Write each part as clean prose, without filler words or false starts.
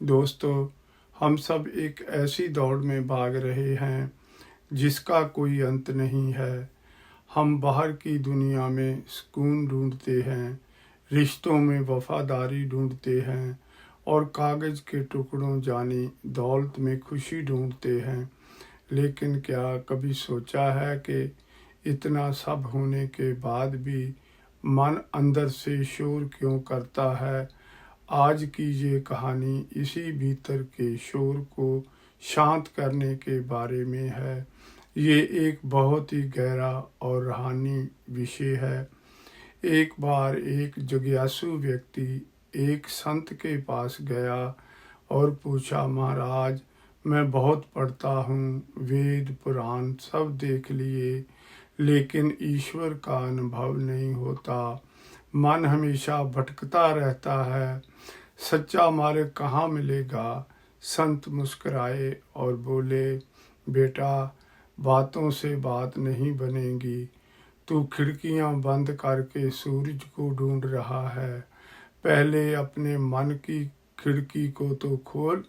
दोस्तों, हम सब एक ऐसी दौड़ में भाग रहे हैं जिसका कोई अंत नहीं है। हम बाहर की दुनिया में सुकून ढूंढते हैं, रिश्तों में वफादारी ढूंढते हैं और कागज़ के टुकड़ों जानी दौलत में खुशी ढूंढते हैं। लेकिन क्या कभी सोचा है कि इतना सब होने के बाद भी मन अंदर से शोर क्यों करता है? आज की ये कहानी इसी भीतर के शोर को शांत करने के बारे में है। ये एक बहुत ही गहरा और रूहानी विषय है। एक बार एक जिज्ञासु व्यक्ति एक संत के पास गया और पूछा, महाराज, मैं बहुत पढ़ता हूँ, वेद पुराण सब देख लिए, लेकिन ईश्वर का अनुभव नहीं होता। मन हमेशा भटकता रहता है। सच्चा मालिक कहाँ मिलेगा? संत मुस्कुराए और बोले, बेटा, बातों से बात नहीं बनेगी। तू खिड़कियाँ बंद करके सूरज को ढूंढ रहा है। पहले अपने मन की खिड़की को तो खोल।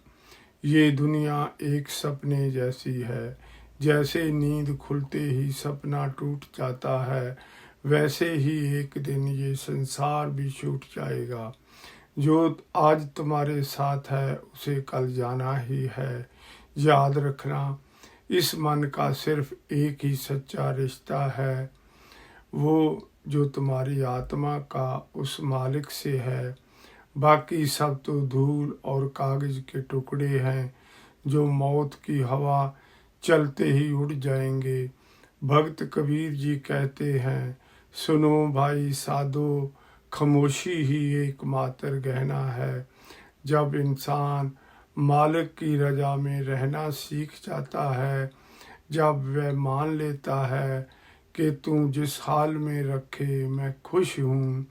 ये दुनिया एक सपने जैसी है। जैसे नींद खुलते ही सपना टूट जाता है, वैसे ही एक दिन ये संसार भी छूट जाएगा। जो आज तुम्हारे साथ है उसे कल जाना ही है। याद रखना, इस मन का सिर्फ एक ही सच्चा रिश्ता है, वो जो तुम्हारी आत्मा का उस मालिक से है। बाकी सब तो धूल और कागज के टुकड़े हैं जो मौत की हवा चलते ही उड़ जाएंगे। भक्त कबीर जी कहते हैं, सुनो भाई साधो, खामोशी ही एकमात्र गहना है। जब इंसान मालिक की रजा में रहना सीख जाता है, जब वह मान लेता है कि तू जिस हाल में रखे मैं खुश हूँ,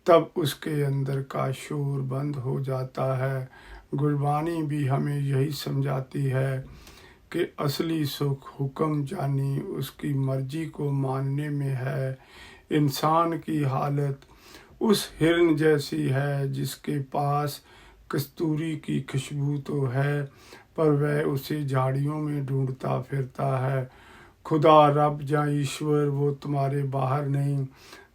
तब उसके अंदर का शोर बंद हो जाता है। गुरबानी भी हमें यही समझाती है कि असली सुख हुक्म जानी उसकी मर्जी को मानने में है। इंसान की हालत उस हिरन जैसी है जिसके पास कस्तूरी की खुशबू तो है, पर वह उसे झाड़ियों में ढूंढता फिरता है। खुदा, रब या ईश्वर वो तुम्हारे बाहर नहीं,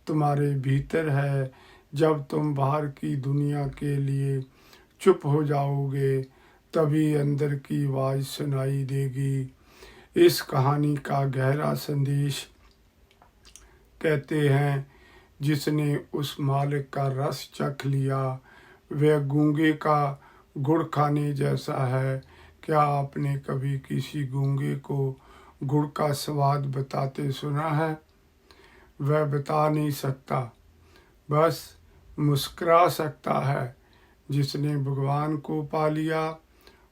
तुम्हारे भीतर है। जब तुम बाहर की दुनिया के लिए चुप हो जाओगे, तभी अंदर की आवाज़ सुनाई देगी। इस कहानी का गहरा संदेश कहते हैं, जिसने उस मालिक का रस चख लिया वह गूंगे का गुड़ खाने जैसा है। क्या आपने कभी किसी गूंगे को गुड़ का स्वाद बताते सुना है? वह बता नहीं सकता, बस मुस्कुरा सकता है। जिसने भगवान को पा लिया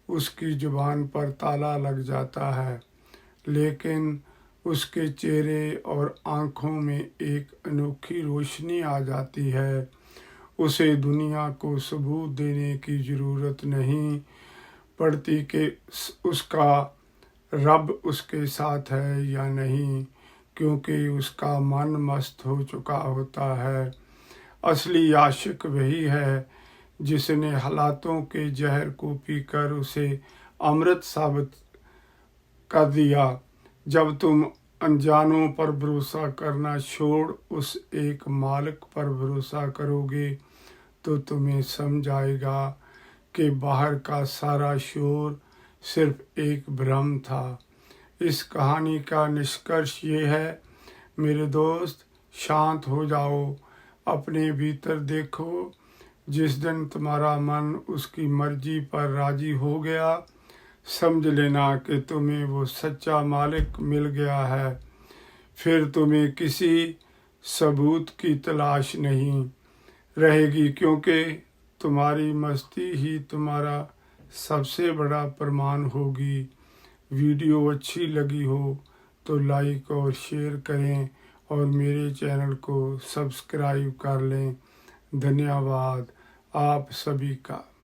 उसकी जुबान पर ताला लग जाता है, लेकिन उसके चेहरे और आँखों में एक अनोखी रोशनी आ जाती है। उसे दुनिया को सबूत देने की ज़रूरत नहीं पड़ती कि उसका रब उसके साथ है या नहीं, क्योंकि उसका मन मस्त हो चुका होता है। असली आशिक वही है जिसने हालातों के जहर को पीकर उसे अमृत साबित कर दिया। जब तुम अनजानों पर भरोसा करना छोड़ उस एक मालिक पर भरोसा करोगे, तो तुम्हें समझ आएगा कि बाहर का सारा शोर सिर्फ एक भ्रम था। इस कहानी का निष्कर्ष ये है, मेरे दोस्त, शांत हो जाओ, अपने भीतर देखो। जिस दिन तुम्हारा मन उसकी मर्जी पर राजी हो गया, समझ लेना कि तुम्हें वो सच्चा मालिक मिल गया है। फिर तुम्हें किसी सबूत की तलाश नहीं रहेगी, क्योंकि तुम्हारी मस्ती ही तुम्हारा सबसे बड़ा प्रमाण होगी। वीडियो अच्छी लगी हो तो लाइक और शेयर करें और मेरे चैनल को सब्सक्राइब कर लें। धन्यवाद आप सभी का।